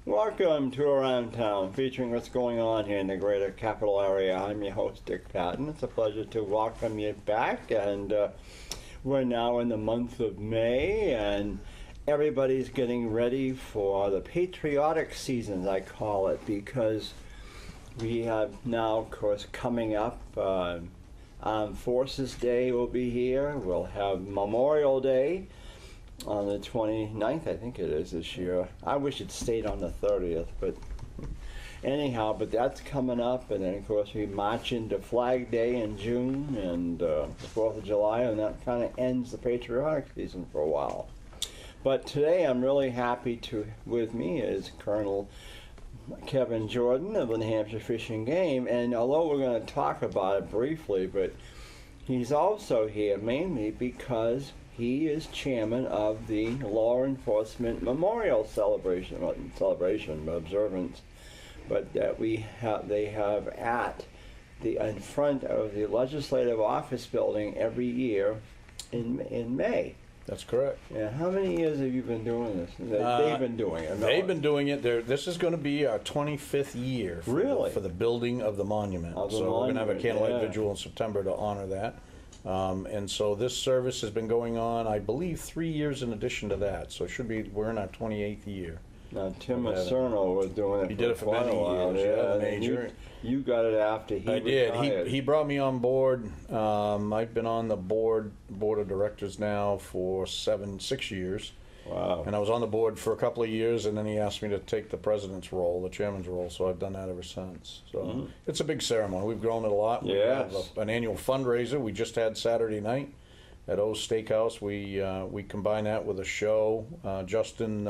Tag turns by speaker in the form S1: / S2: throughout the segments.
S1: Welcome to Around Town, featuring what's going on here in the greater capital area. I'm your host, Dick Patten. It's a pleasure to welcome you back, and we're now in the month of May, and everybody's getting ready for the patriotic season, I call it, because we have now, of course, coming up, Armed Forces Day will be here. We'll have Memorial Day on the 29th, I think it is this year. I wish it stayed on the 30th, but anyhow, but that's coming up, and then of course we march into Flag Day in June and the 4th of July, and that kind of ends the patriotic season for a while. But today I'm really happy with me is Col.Kevin Jordan of the Hampshire Fish and Game, and although we're going to talk about it briefly, but he's also here mainly because he is chairman of the Law Enforcement Memorial observance, but that they have at in front of the Legislative Office Building every year in May.
S2: That's correct.
S1: Yeah. How many years have you been doing this? They've been doing it.
S2: They've been doing it. This is going to be our 25th year for the building of the monument. We're going to have a candlelight vigil in September to honor that. And so this service has been going on, I believe, 3 years in addition to that. So we're in our 28th year.
S1: Now, Tim Macerno was doing it.
S2: He did it for many years. Major.
S1: You got it after he
S2: retired.
S1: I did.
S2: He brought me on board. I've been on the board of directors now for 6 years.
S1: Wow.
S2: And I was on the board for a couple of years, and then he asked me to take the president's role, the chairman's role, so I've done that ever since. So it's a big ceremony. We've grown it a lot.
S1: Yes.
S2: We have an annual fundraiser we just had Saturday night at O's Steakhouse. We combine that with a show. Justin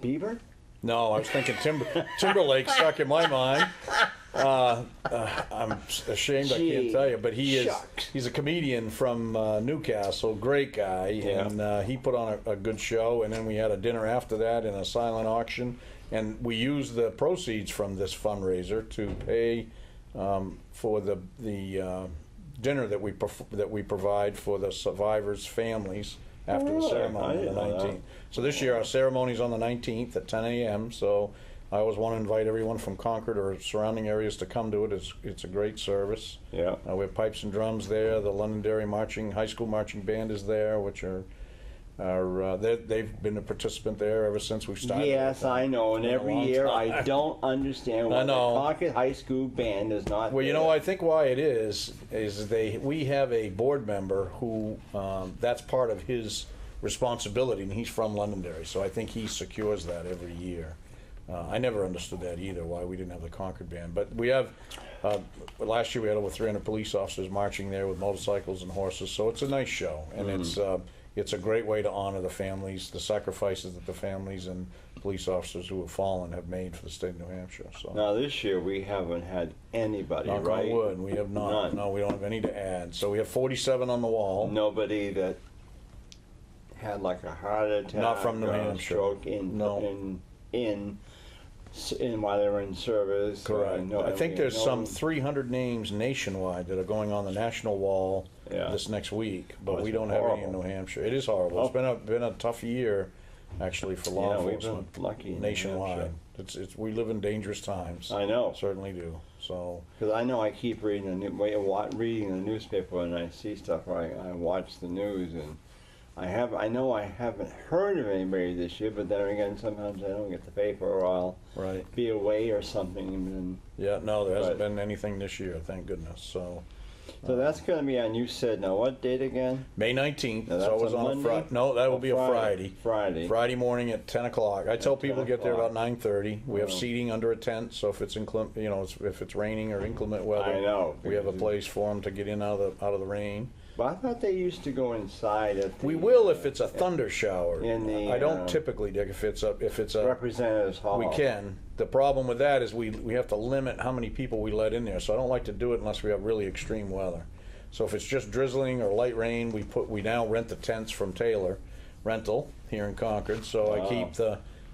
S1: Bieber?
S2: No, I was thinking Timberlake stuck in my mind. I'm ashamed I can't tell you, but he's a comedian from Newcastle, great guy, and he put on a good show, and then we had a dinner after that and a silent auction, and we used the proceeds from this fundraiser to pay for the dinner that we provide for the survivors' families after the ceremony on the 19th. So this year our ceremony's on the 19th at 10 a.m. So I always want to invite everyone from Concord or surrounding areas to come to it. It's a great service.
S1: Yeah.
S2: We have pipes and drums there. The Londonderry High School Marching Band is there, which they've been a participant there ever since we started.
S1: Yes, I know. And every year I don't understand why the Concord High School Band is not
S2: Well,
S1: there.
S2: I think why it is we have a board member who that's part of his responsibility, and he's from Londonderry, so I think he secures that every year. I never understood that either, why we didn't have the Concord Band. But we have, last year we had over 300 police officers marching there with motorcycles and horses, so it's a nice show, and it's a great way to honor the families, the sacrifices that the families and police officers who have fallen have made for the state of New Hampshire. So
S1: now this year we haven't had anybody,
S2: knock
S1: right?
S2: on wood, we have not.
S1: None.
S2: No, we don't have any to add. So we have 47 on the wall.
S1: Nobody that had like a heart attack,
S2: not from New Hampshire,
S1: stroke while they were in service.
S2: Correct. I think there's some 300 names nationwide that are going on the national wall this next week, but we don't have any in New Hampshire. It is horrible. It's been a tough year, actually, for law enforcement.
S1: We've been lucky
S2: nationwide. We live in dangerous times.
S1: I know.
S2: Certainly do. So
S1: because I know I keep reading reading the newspaper, and I see stuff. I watch the news, and I know I haven't heard of anybody this year, but then again, sometimes I don't get the paper, or I'll be away or something. And
S2: there hasn't been anything this year, thank goodness. So
S1: that's going to be on. You said now what date again?
S2: May 19th.
S1: Now,
S2: it's always on a Friday. No, that will be a Friday. Friday morning at 10 o'clock. I tell people to get there about 9:30. We have seating under a tent, so if it's if it's raining or inclement weather, we have a place for them to get in out of the rain.
S1: But I thought they used to go inside at the...
S2: We will if it's a thunder shower.
S1: I
S2: don't typically, Dick, if it's a...
S1: Representatives Hall.
S2: We can. The problem with that is we have to limit how many people we let in there, so I don't like to do it unless we have really extreme weather. So if it's just drizzling or light rain, we now rent the tents from Taylor Rental here in Concord, so I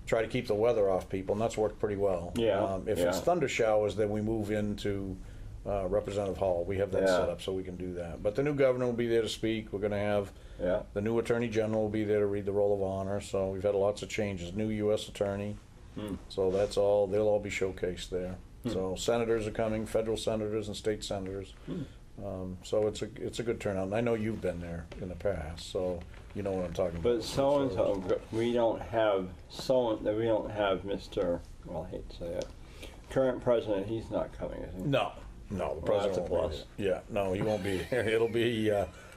S2: try to keep the weather off people, and that's worked pretty well.
S1: Yeah.
S2: If it's thunder showers, then we move into Representative Hall. We have that set up so we can do that. But the new governor will be there to speak. We're going to have the new Attorney General will be there to read the Roll of Honor. So we've had lots of changes. New U.S. Attorney. So that's all. They'll all be showcased there. So senators are coming, federal senators and state senators. So it's a good turnout. And I know you've been there in the past, so you know what I'm talking about.
S1: But so and so, we don't have Mr. Well, I hate to say it. Current president, he's not coming, is he?
S2: No, the president
S1: that's a
S2: won't
S1: plus.
S2: be there. Yeah, no, he won't be there. It'll be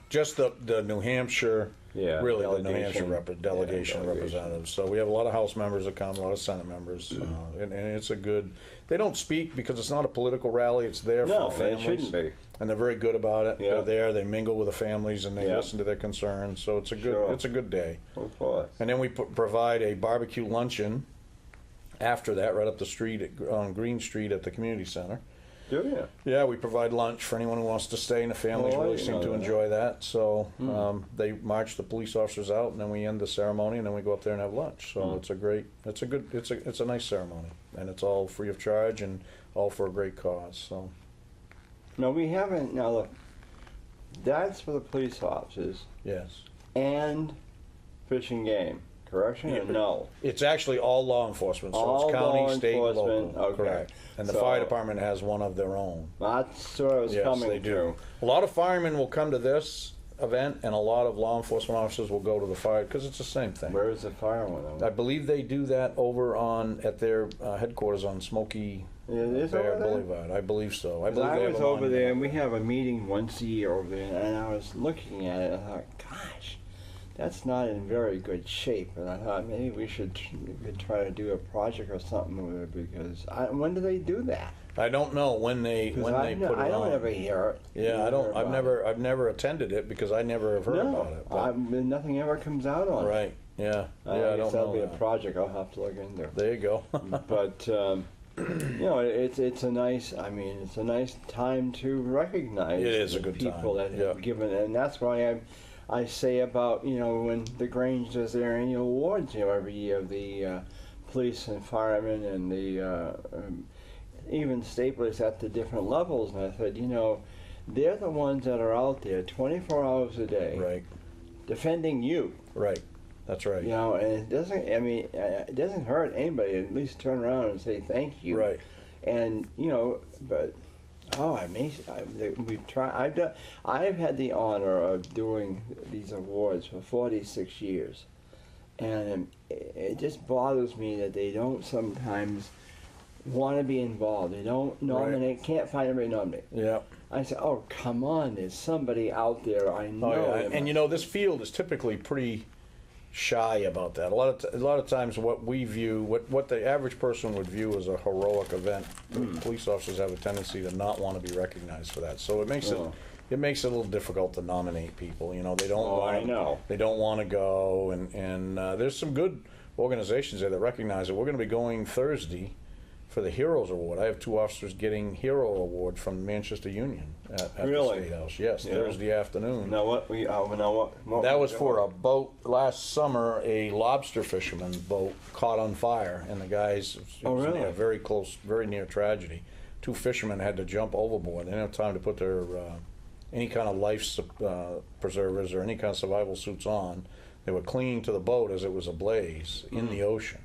S2: just the New Hampshire, really the New Hampshire delegation representatives. So we have a lot of House members that come, a lot of Senate members, and it's a good. They don't speak because it's not a political rally. It's there for the families.
S1: No, it shouldn't be.
S2: And they're very good about it.
S1: Yeah.
S2: They're there. They mingle with the families and they listen to their concerns. So it's a good. It's a good day.
S1: Of course.
S2: And then we provide a barbecue luncheon after that, right up the street on Green Street at the community center.
S1: Do you?
S2: Yeah, we provide lunch for anyone who wants to stay, and the families really seem to enjoy that. So they march the police officers out, and then we end the ceremony, and then we go up there and have lunch. So it's a nice ceremony, and it's all free of charge and all for a great cause. So.
S1: No, we haven't. Now look, that's for the police officers.
S2: Yes.
S1: And Fish and Game. Correction or no?
S2: It's actually all law enforcement. So
S1: All
S2: it's county,
S1: law
S2: state,
S1: enforcement,
S2: local.
S1: okay.
S2: Correct. And the
S1: So-
S2: fire department has one of their own.
S1: That's what I was
S2: Yes,
S1: coming
S2: they do.
S1: to.
S2: A lot of firemen will come to this event, and a lot of law enforcement officers will go to the fire because it's the same thing.
S1: Where is the fire one?
S2: I believe they do that over at their headquarters on Smoky
S1: It is
S2: Bear
S1: over there?
S2: Boulevard. I believe so. I
S1: 'Cause
S2: believe
S1: I
S2: they
S1: was
S2: have a
S1: over there, and
S2: monument.
S1: we have a meeting once a year over there, and I was looking at it, and I thought, gosh, that's not in very good shape. And I thought maybe we could try to do a project or something with it, because when do they do that?
S2: I don't know when they put it
S1: I
S2: on.
S1: don't ever hear it.
S2: Yeah, I don't. I've never attended it because I never have heard about it. but-
S1: Nothing ever comes out on it.
S2: Right. Yeah.
S1: I
S2: I
S1: guess
S2: don't
S1: that'll
S2: know.
S1: be a
S2: that.
S1: project I'll have to look into.
S2: There you go.
S1: But it's a nice. I mean, it's a nice time to recognize.
S2: It is a
S1: the
S2: good
S1: people
S2: time,
S1: that have given, and that's why I say about when the Grange does their annual awards every year, the police and firemen and the even staplers at the different levels, and I said they're the ones that are out there 24 hours a day,
S2: Right.
S1: defending you.
S2: Right. That's right.
S1: And it doesn't. I mean, it doesn't hurt anybody. At least turn around and say thank you.
S2: Right.
S1: And but we've tried. I've had the honor of doing these awards for 46 years, and it just bothers me that they don't sometimes want to be involved. They don't nominate.
S2: Right.
S1: Can't find anybody to nominate.
S2: Yeah.
S1: I say, oh come on, there's somebody out there. I know.
S2: Oh, yeah. And this field is typically pretty shy about that. A lot of times, what we view, what the average person would view as a heroic event, police officers have a tendency to not want to be recognized for that. So it makes it a little difficult to nominate people. They don't.
S1: I know.
S2: They don't want to go, and there's some good organizations there that recognize it. We're going to be going Thursday for the Heroes Award. I have 2 officers getting Hero Award from the Manchester Union at the State House. Yes, Thursday afternoon.
S1: Now what
S2: That was for a boat last summer. A lobster fisherman's boat caught on fire, and the guys. It was
S1: really?
S2: a very close, very near tragedy. 2 fishermen had to jump overboard. They didn't have time to put their any kind of life preservers or any kind of survival suits on. They were clinging to the boat as it was ablaze in the ocean.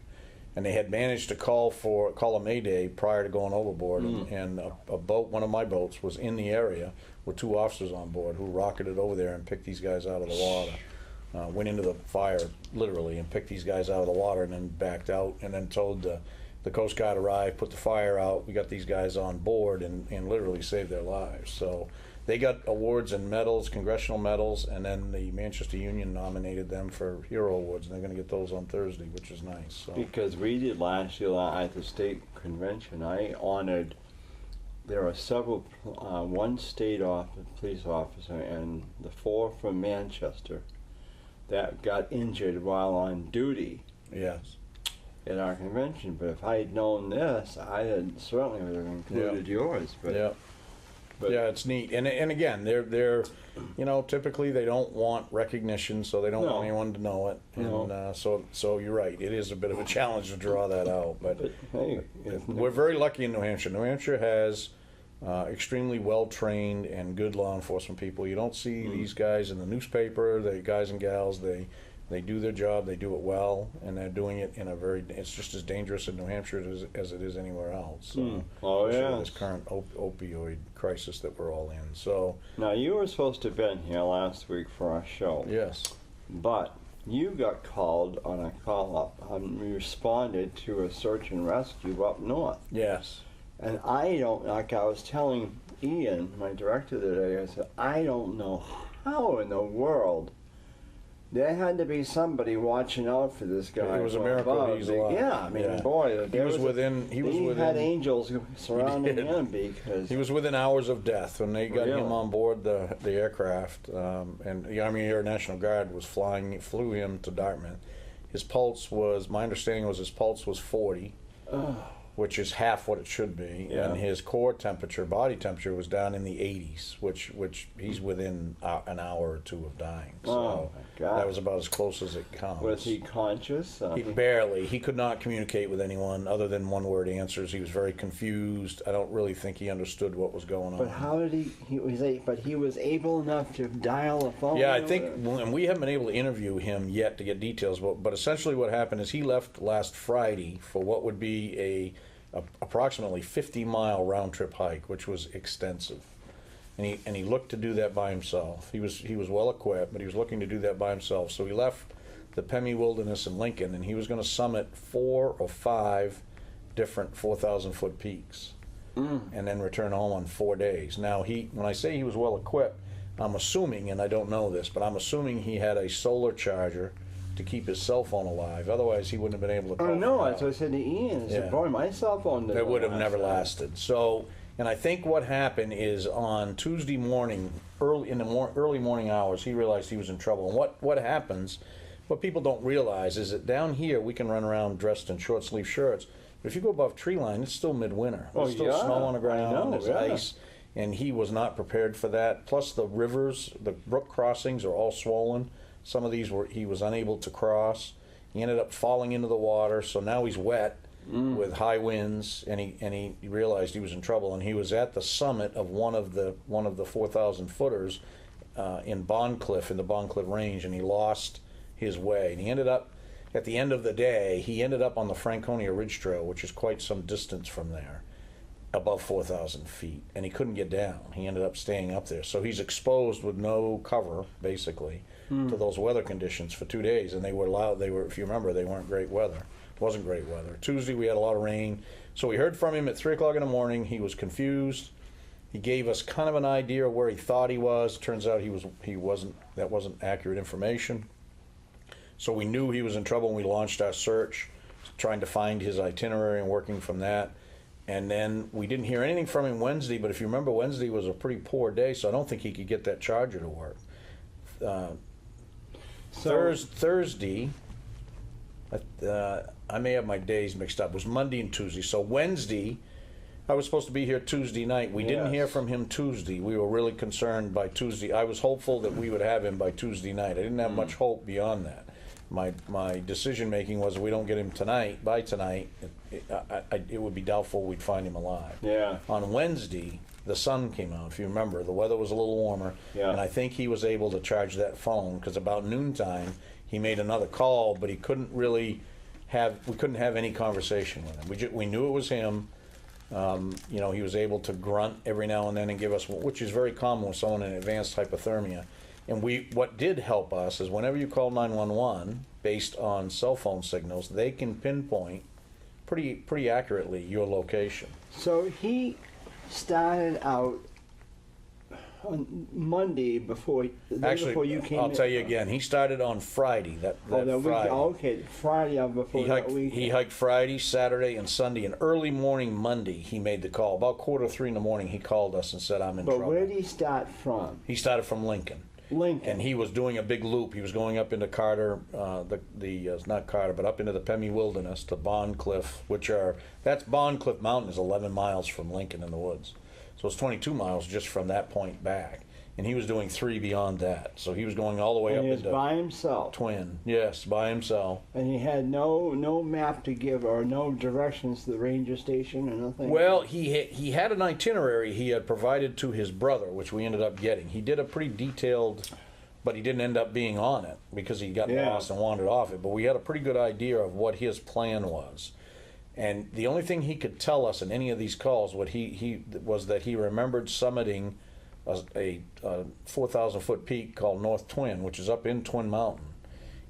S2: And they had managed to call a mayday prior to going overboard, and a boat, one of my boats, was in the area with 2 officers on board who rocketed over there and picked these guys out of the water. Went into the fire literally and picked these guys out of the water, and then backed out, and then told the Coast Guard arrived, put the fire out. We got these guys on board and literally saved their lives. So they got awards and medals, congressional medals, and then the Manchester Union nominated them for Hero Awards, and they're going to get those on Thursday, which is nice. So.
S1: Because we did last year at the state convention, I honored. There are several, one state police officer and the 4 from Manchester that got injured while on duty.
S2: Yes.
S1: At our convention, but if I had known this, I certainly would have included yours. But
S2: yeah, it's neat, and again, they're typically they don't want recognition, so they don't want anyone to know it, and so you're right. It is a bit of a challenge to draw that out, but
S1: hey,
S2: we're very lucky in New Hampshire. New Hampshire has extremely well-trained and good law enforcement people. You don't see these guys in the newspaper. The guys and gals, they do their job, they do it well, and they're doing it in a very, it's just as dangerous in New Hampshire as it is anywhere else. Especially with this current opioid crisis that we're all in. So
S1: now, you were supposed to have been here last week for our show.
S2: Yes.
S1: But you got called on a call-up. We responded to a search and rescue up north.
S2: Yes.
S1: And I don't, like I was telling Ian, my director today, I said, I don't know how in the world there had to be somebody watching out for this guy.
S2: It was a miracle he's alive.
S1: Yeah, I mean, boy,
S2: he
S1: had angels surrounding him because
S2: he was within hours of death when they got him on board the aircraft. And the Army Air National Guard flew him to Dartmouth. His pulse was, my understanding was his pulse was 40. Which is half what it should be, and his core temperature, body temperature, was down in the 80s, which he's within an hour or two of dying. So that was about as close as it comes.
S1: Was he conscious?
S2: Barely. He could not communicate with anyone other than one-word answers. He was very confused. I don't really think he understood what was going on.
S1: But how did he was able enough to dial a phone?
S2: Yeah, I think, and we haven't been able to interview him yet to get details, but essentially what happened is he left last Friday for what would be a approximately 50-mile round-trip hike, which was extensive, and he looked to do that by himself. He was well equipped, but he was looking to do that by himself. So he left the Pemmy Wilderness in Lincoln, and he was going to summit 4 or 5 different 4,000-foot peaks, and then return home on 4 days. Now, when I say he was well equipped, I'm assuming, and I don't know this, but I'm assuming he had a solar charger to keep his cell phone alive. Otherwise, he wouldn't have been able to call.
S1: Oh no! That's what I said to Ian. I said, "Boy, my cell phone
S2: that would have never lasted." So, and I think what happened is on Tuesday morning, early morning hours, he realized he was in trouble. And what happens? What people don't realize is that down here we can run around dressed in short sleeve shirts, but if you go above tree line, it's still midwinter. There's still snow on the ground. There's ice. And he was not prepared for that. Plus the rivers, the brook crossings are all swollen. Some of these he was unable to cross. He ended up falling into the water, so now he's wet with high winds, and he realized he was in trouble. And he was at the summit of one of the 4,000 footers in Bondcliff, in the Bondcliff Range, and he lost his way. And he ended up, at the end of the day, he ended up on the Franconia Ridge Trail, which is quite some distance from there, above 4,000 feet, and he couldn't get down. He ended up staying up there. So he's exposed with no cover, basically, to those weather conditions for 2 days. And they were loud. They were, if you remember, they weren't great weather. It wasn't great weather. Tuesday we had a lot of rain. So we heard from him at 3 o'clock in the morning. He was confused. He gave us kind of an idea of where he thought he was. Turns out he wasn't. That wasn't accurate information. So we knew he was in trouble, and we launched our search, trying to find his itinerary and working from that. And then we didn't hear anything from him Wednesday, but if you remember, Wednesday was a pretty poor day, so I don't think he could get that charger to work. Thursday, I may have my days mixed up. It was Monday and Tuesday. So Wednesday, I was supposed to be here Tuesday night. We didn't hear from him Tuesday. We were really concerned by Tuesday. I was hopeful that we would have him by Tuesday night. I didn't have much hope beyond that. My decision making was, if we don't get him by tonight, it would be doubtful we'd find him alive.
S1: Yeah.
S2: On Wednesday, the sun came out. If you remember, the weather was a little warmer, and I think he was able to charge that phone, because about noontime he made another call, but he couldn't really we couldn't have any conversation with him. We knew it was him. He was able to grunt every now and then and give us, which is very common with someone in advanced hypothermia. And what did help us is whenever you call 911, based on cell phone signals, they can pinpoint pretty accurately your location.
S1: So he started out on Monday before you came.
S2: I'll tell you again. He started on Friday. Friday.
S1: Friday of before that week.
S2: He hiked Friday, Saturday, and Sunday. And early morning Monday, he made the call. About 2:45 in the morning, he called us and said, "I'm in trouble."
S1: But where did he start from?
S2: He started from Lincoln. And he was doing a big loop. He was going up into Carter, not Carter, but up into the Pemmy Wilderness to Bondcliff, that's Bondcliff Mountain is 11 miles from Lincoln in the woods. So it's 22 miles just from that point back. and he was doing 3 beyond that. So he was going all the way
S1: And
S2: up
S1: he was
S2: into
S1: by himself.
S2: Twin. Yes, by himself.
S1: And he had no map to give or no directions to the ranger station or nothing?
S2: Well, he had an itinerary he had provided to his brother, which we ended up getting. He did a pretty detailed, but he didn't end up being on it because he got lost and wandered off it. But we had a pretty good idea of what his plan was. And the only thing he could tell us in any of these calls, what he was that he remembered summiting a 4,000-foot peak called North Twin, which is up in Twin Mountain.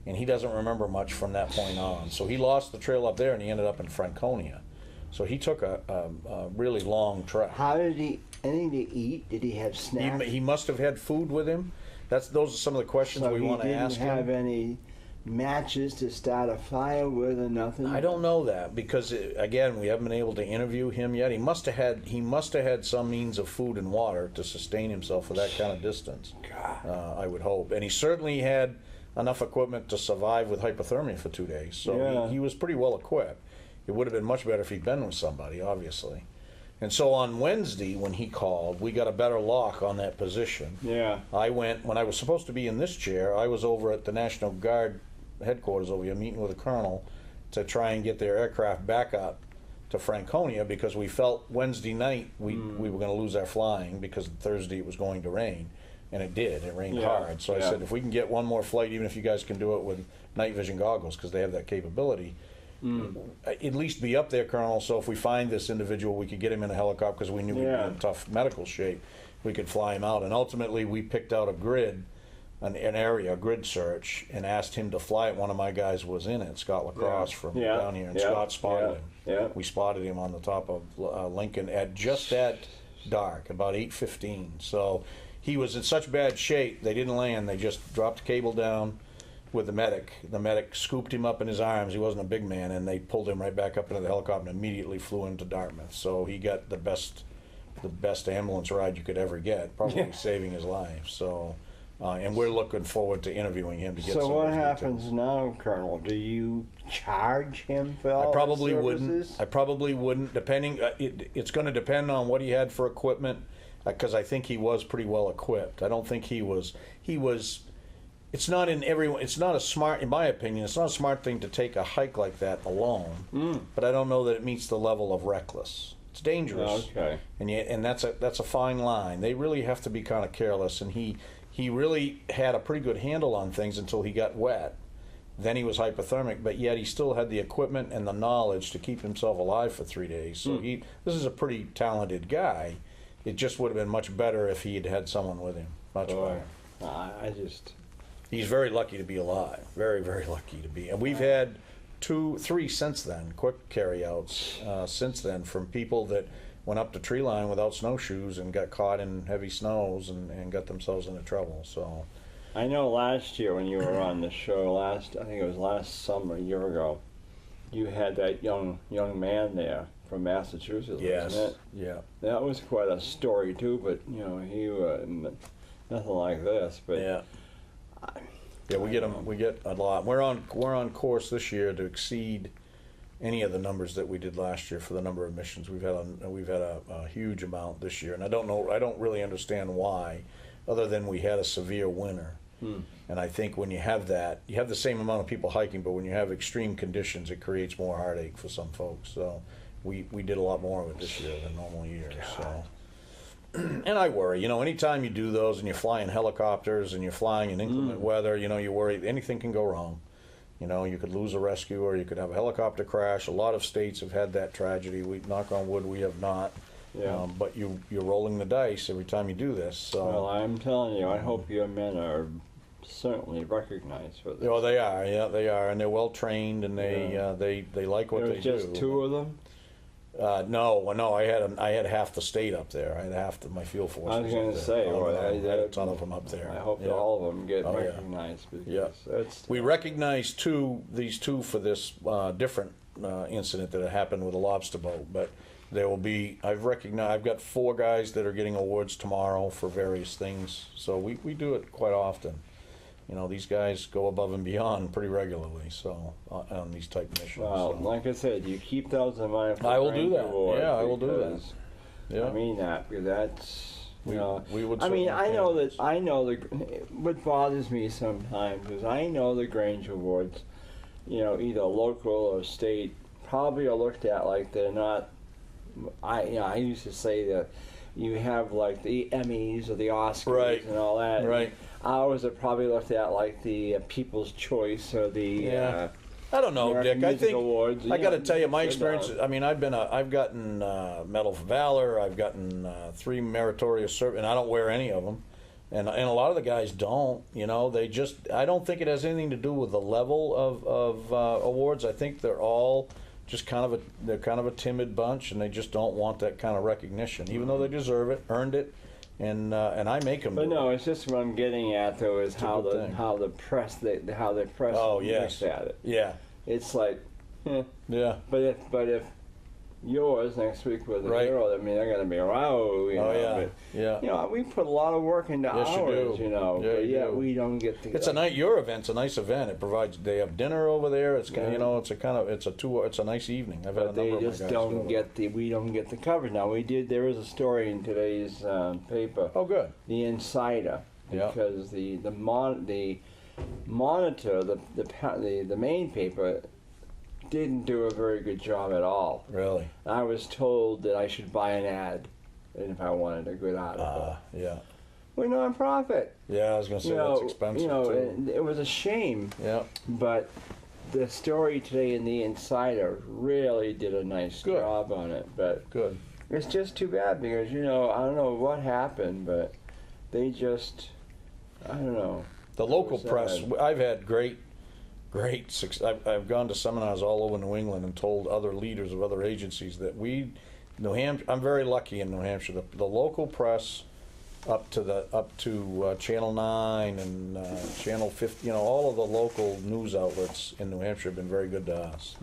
S2: And he doesn't remember much from that point on. So he lost the trail up there, and he ended up in Franconia. So he took a really long trek.
S1: How did he, anything to eat? Did he have snacks?
S2: He must have had food with him. Those are some of the questions we want to ask him.
S1: So he didn't have any matches to start a fire with or nothing?
S2: I don't know that because again, we haven't been able to interview him yet. He must have had some means of food and water to sustain himself for that kind of distance. I would hope, and he certainly had enough equipment to survive with hypothermia for 2 days. So he was pretty well equipped. It would have been much better if he'd been with somebody, obviously. And so on Wednesday, when he called, we got a better lock on that position.
S1: Yeah.
S2: I went, when I was supposed to be in this chair, I was over at the National Guard headquarters over here meeting with a colonel to try and get their aircraft back up to Franconia because we felt Wednesday night we were going to lose our flying because Thursday it was going to rain. And it did. It rained hard. So I said, if we can get one more flight, even if you guys can do it with night vision goggles because they have that capability, at least be up there, Colonel, so if we find this individual, we could get him in a helicopter because we knew he'd be in tough medical shape. We could fly him out. And ultimately, we picked out a grid, an area, a grid search, and asked him to fly it. One of my guys was in it, Scott LaCrosse from down here, and Scott spotted him. Yeah. We spotted him on the top of Lincoln at just at dark, about 8:15. So he was in such bad shape, they didn't land. They just dropped the cable down with the medic. The medic scooped him up in his arms. He wasn't a big man, and they pulled him right back up into the helicopter and immediately flew him to Dartmouth. So he got the best ambulance ride you could ever get, probably saving his life. So, and we're looking forward to interviewing him to get.
S1: So what happens now, Colonel? Do you charge him for all
S2: I probably
S1: his
S2: wouldn't.
S1: services?
S2: I probably wouldn't. Depending, it's going to depend on what he had for equipment, because I think he was pretty well equipped. I don't think he was. It's not in everyone. It's not a smart, in my opinion. It's not a smart thing to take a hike like that alone. But I don't know that it meets the level of reckless. It's dangerous.
S1: Okay.
S2: And that's a fine line. They really have to be kind of careless. And he really had a pretty good handle on things until he got wet. Then he was hypothermic, but yet he still had the equipment and the knowledge to keep himself alive for 3 days. So this is a pretty talented guy. It just would have been much better if he had had someone with him. Much better. He's very lucky to be alive. Very, very lucky to be. And we've had 3 since then, quick carryouts since then from people that went up to tree line without snowshoes and got caught in heavy snows and got themselves into trouble. So
S1: I know last year when you were on the show, I think it was last summer, a year ago, you had that young man there from Massachusetts, wasn't it?
S2: Yeah.
S1: That was quite a story too, but he nothing like this. But
S2: yeah. We get them. We get a lot. We're on course this year to exceed any of the numbers that we did last year for the number of missions. We've had a huge amount this year, and I don't really understand why, other than we had a severe winter. And I think when you have that, you have the same amount of people hiking, but when you have extreme conditions, it creates more heartache for some folks. So we did a lot more of it this year than normal years. So. And I worry, anytime you do those and you're flying helicopters and you're flying in inclement weather, you worry anything can go wrong. You could lose a rescue or you could have a helicopter crash. A lot of states have had that tragedy. We, knock on wood, we have not.
S1: Yeah.
S2: But you're rolling the dice every time you do this. So.
S1: Well, I'm telling you, I hope your men are certainly recognized for this.
S2: Oh, they are. Yeah, they are, and they're well trained, and they like what they do.
S1: There's just 2 of them.
S2: No. I had half the state up there. I had half my field force.
S1: I was going to say,
S2: I had a ton of them up there.
S1: I hope that all of them get recognized. Because
S2: we recognized these two for this different incident that had happened with a lobster boat. But there will be. I've got 4 guys that are getting awards tomorrow for various things. So we do it quite often. These guys go above and beyond pretty regularly, so on these type missions.
S1: Well,
S2: so.
S1: Like I said, you keep those in mind.
S2: I will do that. Yeah, I will do that.
S1: Yeah. I mean that because You know,
S2: we would.
S1: I mean,
S2: certainly
S1: I know the. What bothers me sometimes is I know the Grange Awards, you know, either local or state, probably are looked at like they're not. I used to say that you have like the Emmys or the Oscars
S2: Right.
S1: and all that.
S2: Right.
S1: Ours are probably looked at like the People's Choice or the.
S2: Yeah. I don't know,
S1: American
S2: Dick. I
S1: Music
S2: think
S1: Awards,
S2: I got to tell you, my
S1: they're
S2: experience.
S1: not.
S2: I mean, I've gotten Medal for Valor. I've gotten 3 meritorious service, and I don't wear any of them. And a lot of the guys don't. You know, they just. I don't think it has anything to do with the level of awards. I think they're all just they're kind of a timid bunch, and they just don't want that kind of recognition, even though they deserve it, earned it, and I make them.
S1: But
S2: do
S1: no,
S2: it.
S1: it's just what I'm getting at though is
S2: a good thing.
S1: how the press
S2: Oh,
S1: looks
S2: yes.
S1: at it.
S2: Yeah.
S1: It's like,
S2: Yeah.
S1: but if yours next week was a
S2: Right.
S1: girl, I mean they're gonna be you know.
S2: yeah.
S1: But,
S2: Yeah.
S1: you know, we put a lot of work into
S2: Yes, you
S1: ours,
S2: do.
S1: you know.
S2: Yeah,
S1: but
S2: you
S1: yet
S2: do.
S1: we don't get to.
S2: It's a night. Your event's a nice event. It provides. They have dinner over there. It's
S1: Yeah.
S2: you know. It's a kind of. It's a nice evening. I've had a
S1: But
S2: number
S1: they
S2: of my
S1: just
S2: guys
S1: don't
S2: go.
S1: get we don't get the coverage. Now there is a story in today's paper,
S2: Oh, good.
S1: the Insider,
S2: Yeah.
S1: because the Monitor, the main paper, didn't do a very good job at all.
S2: Really.
S1: I was told that I should buy an ad, and if I wanted a good article.
S2: Yeah.
S1: We're nonprofit.
S2: Yeah. I was gonna say
S1: You
S2: that's
S1: know,
S2: expensive
S1: you know,
S2: too.
S1: it was a shame,
S2: Yeah.
S1: but the story today in the Insider really did a nice
S2: Good.
S1: job on it. But
S2: Good.
S1: it's just too bad because I don't know what happened, but they just I don't know.
S2: The local
S1: was
S2: press.
S1: sad.
S2: I've had great success. I've gone to seminars all over New England and told other leaders of other agencies that New Hampshire. I'm very lucky in New Hampshire. The local press. Up to Channel 9 and Channel 50, you know, all of the local news outlets in New Hampshire have been very good to us.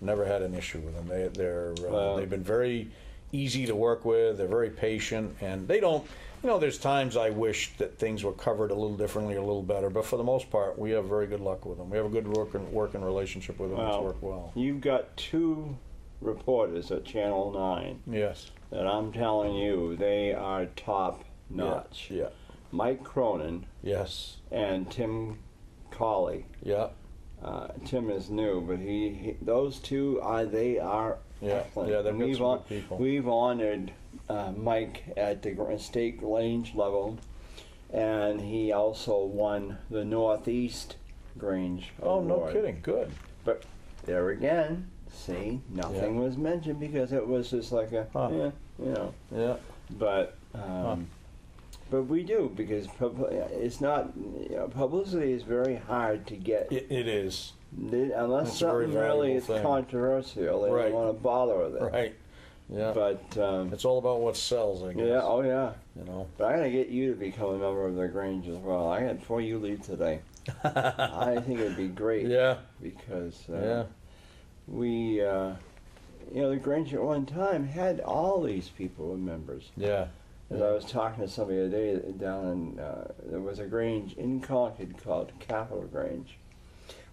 S2: Never had an issue with them. They've been very easy to work with. They're very patient, and they don't. You know, there's times I wish that things were covered a little differently, or a little better, but for the most part, we have very good luck with them. We have a good working relationship with them. It's worked well.
S1: You've got 2 reporters at Channel 9
S2: Yes.
S1: that I'm telling you they are top notch.
S2: Yeah.
S1: Mike Cronin
S2: Yes.
S1: and Tim Colley.
S2: Yeah.
S1: Tim is new, but those two they are
S2: Yeah.
S1: excellent.
S2: Yeah. They've
S1: And
S2: got
S1: we've
S2: some good people.
S1: we've honored Mike at the state range level, and he also won the Northeast Grange
S2: Oh, no
S1: Award.
S2: kidding. Good.
S1: But there again, see, nothing was mentioned because it was just like a,
S2: Huh.
S1: you know.
S2: Yeah.
S1: But but we do because it's not publicity is very hard to get
S2: It is.
S1: unless
S2: It's a very
S1: something really is
S2: valuable thing.
S1: controversial. They
S2: Right.
S1: don't want to bother with it.
S2: Right. Yeah.
S1: But
S2: It's all about what sells, I guess.
S1: yeah, oh yeah.
S2: You know.
S1: But I gotta get you to become a member of the Grange as well. I got before you leave today. I think it'd be great.
S2: Yeah.
S1: Because
S2: Yeah.
S1: we, the Grange at one time had all these people as members.
S2: Yeah.
S1: As I was talking to somebody today down in, there was a Grange in Concord called Capital Grange.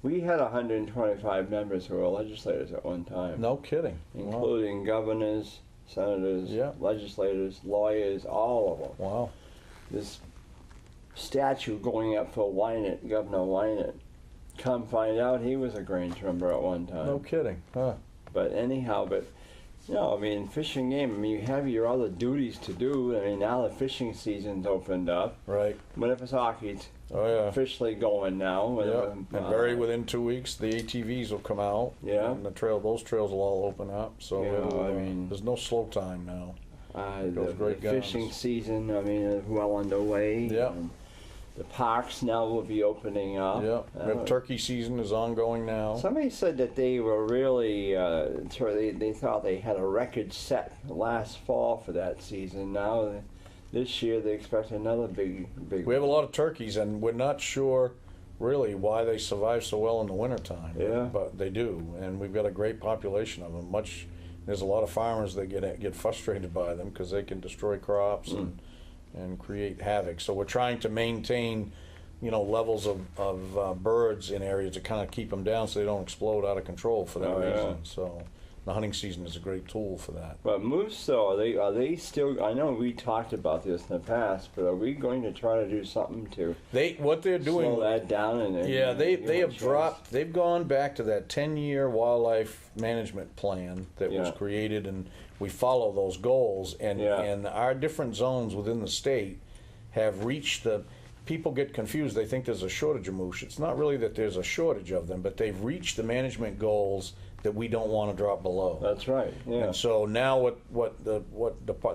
S1: We had 125 members who were legislators at one time,
S2: No kidding. Wow.
S1: including governors, senators,
S2: Yeah.
S1: legislators, lawyers, all of them.
S2: Wow.
S1: This statue going up for Wynett, Governor Wynett. Come find out he was a Grange member at one time.
S2: No kidding. Huh.
S1: But anyhow, I mean, fishing game, I mean, you have your other duties to do. I mean, now the fishing season's opened up.
S2: Right.
S1: Winnipesaukee
S2: Oh yeah.
S1: officially going now.
S2: Yeah. And very within 2 weeks, the ATVs will come out.
S1: Yeah.
S2: And those trails will all open up. So
S1: Yeah, I mean-
S2: there's no slow time now. Those
S1: the
S2: great
S1: fishing
S2: guns.
S1: season, I mean, is well underway.
S2: Yeah.
S1: And the parks now will be opening up.
S2: Yeah. We have turkey season is ongoing now.
S1: Somebody said that they were really, they thought they had a record set last fall for that season. Now, this year they expect another big
S2: We have a lot of turkeys, and we're not sure really why they survive so well in the wintertime.
S1: Yeah.
S2: But they do, and we've got a great population of them. There's a lot of farmers that get frustrated by them because they can destroy crops and create havoc. So we're trying to maintain, levels of birds in areas to kind of keep them down so they don't explode out of control for that
S1: Oh, yeah.
S2: reason. So the hunting season is a great tool for that.
S1: But moose, though, are they still? I know we talked about this in the past, but are we going to try to do something to
S2: What they're doing,
S1: slow that down? And
S2: yeah, they have
S1: choice?
S2: dropped. They've gone back to that 10-year wildlife management plan that was
S1: Yeah.
S2: created, and we follow those goals. And
S1: Yeah.
S2: and our different zones within the state have reached the. People get confused. They think there's a shortage of moose. It's not really that there's a shortage of them, but they've reached the management goals that we don't want to drop below.
S1: That's right. Yeah.
S2: And so now what the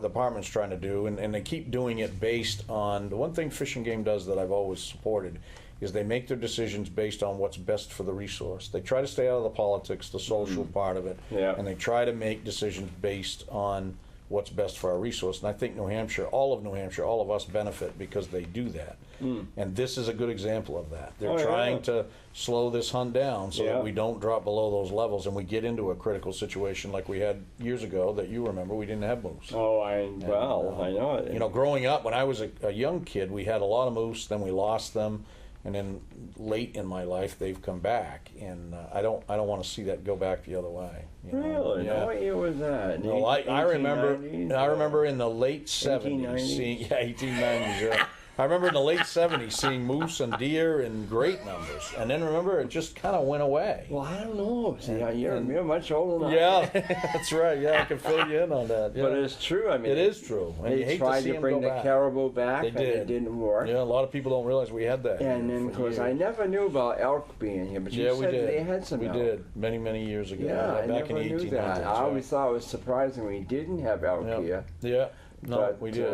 S2: department's trying to do, and they keep doing it based on, the one thing Fish and Game does that I've always supported is they make their decisions based on what's best for the resource. They try to stay out of the politics, the social part of it,
S1: Yeah.
S2: and they try to make decisions based on what's best for our resource. And I think New Hampshire, all of us benefit because they do that. And this is a good example of that. They're
S1: Oh, yeah.
S2: trying to slow this hunt down so
S1: Yeah.
S2: that we don't drop below those levels and we get into a critical situation like we had years ago that you remember. We didn't have moose.
S1: Oh, I know it.
S2: You know, growing up, when I was a young kid, we had a lot of moose, then we lost them, and then late in my life they've come back, and I don't want to see that go back the other way. You know?
S1: Really?
S2: Yeah.
S1: What year was that?
S2: No, I remember
S1: 1890s?
S2: I remember in the late 70s
S1: 1890s?
S2: seeing 1890s. Yeah. I remember in the late 70s seeing moose and deer in great numbers, and then remember it just kind of went away.
S1: Well, I don't know. See, you're much older than I
S2: Yeah,
S1: am.
S2: that's right. Yeah, I can fill you in on that. Yeah.
S1: But it's true. I mean,
S2: It is true. And you
S1: They
S2: hate
S1: tried
S2: see
S1: to
S2: them
S1: bring
S2: go
S1: the
S2: back.
S1: caribou back,
S2: They
S1: and
S2: did.
S1: it didn't work.
S2: Yeah, a lot of people don't realize we had that.
S1: And
S2: here
S1: then,
S2: for
S1: of course, I
S2: years.
S1: never knew about elk being here, but you
S2: Yeah, we
S1: said
S2: did.
S1: they had some
S2: We
S1: elk.
S2: did many years ago.
S1: Yeah, I
S2: back
S1: never
S2: in the
S1: knew
S2: 1800s.
S1: that. I always thought it was surprising we didn't have elk
S2: Yeah.
S1: here.
S2: Yeah, no,
S1: But,
S2: we did.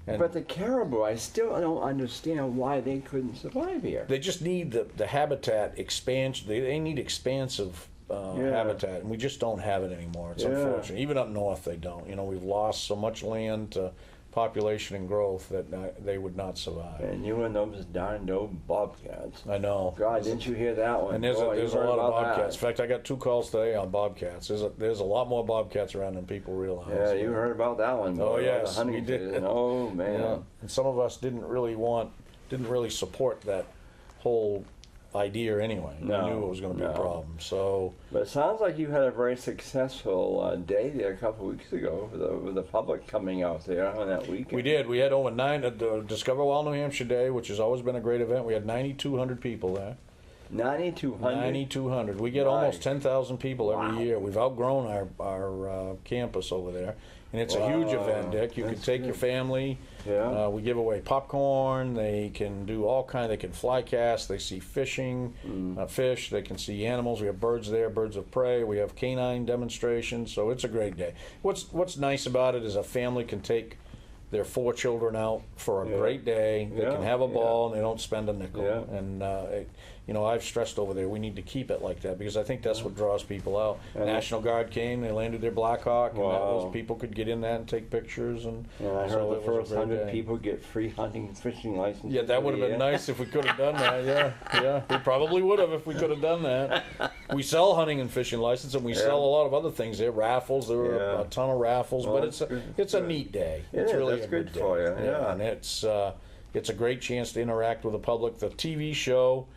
S2: And
S1: But the caribou, I still don't understand why they couldn't survive here.
S2: they just need the habitat expansion. They need expansive habitat, and we just don't have it anymore. It's
S1: Yeah.
S2: unfortunate. Even up north, they don't. You know, we've lost so much land to population and growth that they would not survive.
S1: And you and those darn old bobcats.
S2: I know.
S1: God, didn't you hear that one?
S2: And there's
S1: Boy,
S2: a
S1: you heard
S2: lot of
S1: about that.
S2: bobcats. In fact, I got 2 calls today on bobcats. There's a lot more bobcats around than people realize.
S1: Yeah, you heard about that one.
S2: Oh,
S1: boy,
S2: yes,
S1: the hunting
S2: we did.
S1: season. Oh man.
S2: Yeah. And some of us didn't really support that whole idea anyway.
S1: No,
S2: We knew it was going to be
S1: no.
S2: a problem. So
S1: But it sounds like you had a very successful day there a couple of weeks ago with the public coming out there on that weekend.
S2: we did. We had over 9 at the Discover Wild New Hampshire Day, which has always been a great event. We had 9,200 people there.
S1: 9,200.
S2: 9,200. We get
S1: Nice.
S2: almost 10,000 people every
S1: Wow.
S2: year. We've outgrown our campus over there, and it's a huge
S1: Wow.
S2: event, Dick. You can
S1: That's
S2: take
S1: good.
S2: your family.
S1: Yeah.
S2: We give away popcorn. They can do all kind. They can fly cast. They see fishing, fish. They can see animals. We have birds there, birds of prey. We have canine demonstrations. So it's a great day. What's nice about it is a family can take their 4 children out for a
S1: Yeah.
S2: great day. They
S1: Yeah,
S2: can have a
S1: yeah.
S2: ball and they don't spend a nickel.
S1: Yeah.
S2: And you know, I've stressed over there we need to keep it like that because I think that's what draws people out.
S1: And-
S2: National Guard came, they landed their Black Hawk, and that
S1: Wow.
S2: was, people could get in that and take pictures. And
S1: And I
S2: so
S1: heard
S2: it
S1: the
S2: was a
S1: first
S2: great
S1: 100
S2: day.
S1: people get free hunting and fishing licenses.
S2: Yeah, that
S1: for
S2: would have
S1: the
S2: been
S1: year.
S2: nice if we could have done that. Yeah, we probably would have if we could have done that. We sell hunting and fishing license, and we sell a lot of other things there. Raffles, there were
S1: Yeah.
S2: a ton of raffles,
S1: Well,
S2: but
S1: that's
S2: it's
S1: good.
S2: it's a neat day.
S1: It
S2: It's
S1: is.
S2: really
S1: That's
S2: a good
S1: good for
S2: day.
S1: you, yeah.
S2: And it's a great chance to interact with the public. The TV show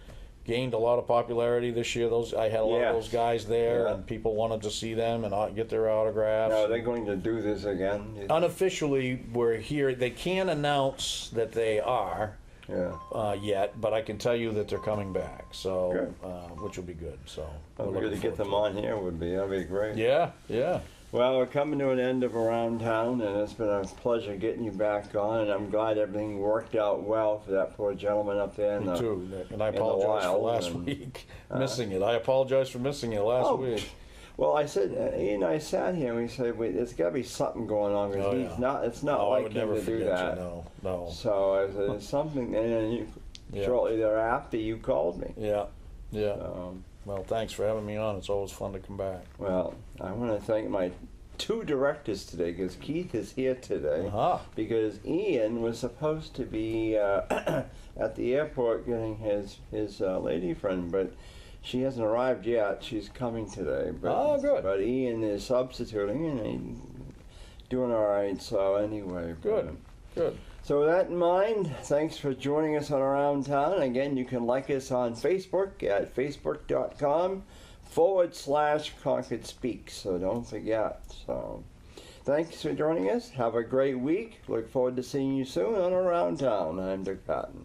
S2: gained a lot of popularity this year. I had a lot of those
S1: Yes.
S2: guys there,
S1: Yeah.
S2: and people wanted to see them and get their autographs.
S1: Now, are they going to do this again?
S2: Unofficially, we're here. They can't announce that they are
S1: Yeah.
S2: yet, but I can tell you that they're coming back. So,
S1: Good.
S2: Which will be good. So,
S1: Well,
S2: we're
S1: good to
S2: looking
S1: get them
S2: forward
S1: on here would be. That'd be great.
S2: to it. Yeah.
S1: Well, we're coming to an end of Around Town, and it's been a pleasure getting you back on, and I'm glad everything worked out well for that poor gentleman up there in
S2: Me
S1: the...
S2: too, Nick. And I
S1: in the
S2: apologize for
S1: wild,
S2: last
S1: and,
S2: week missing it. I apologize for missing it last
S1: Oh,
S2: week.
S1: Well, I said, Ian and I sat here and we said, wait, there's got to be something going on because
S2: Oh,
S1: he's
S2: yeah.
S1: not, it's not
S2: Oh, I
S1: like
S2: would
S1: him
S2: never
S1: to do
S2: forget
S1: that.
S2: you. No.
S1: So I said, there's something, and then
S2: Yeah.
S1: shortly thereafter you called me.
S2: Yeah.
S1: Um,
S2: Well, thanks for having me on. It's always fun to come back.
S1: well, I want to thank my 2 directors today because Keith is here today.
S2: Aha.
S1: Because Ian was supposed to be at the airport getting his lady friend, but she hasn't arrived yet. She's coming today. But,
S2: Oh, good.
S1: But Ian is substituting and he's doing all right. So anyway.
S2: Good.
S1: So with that in mind, thanks for joining us on Around Town. Again, you can like us on Facebook at facebook.com /Concord Speaks. So don't forget. So thanks for joining us. Have a great week. Look forward to seeing you soon on Around Town. I'm Dick Patten.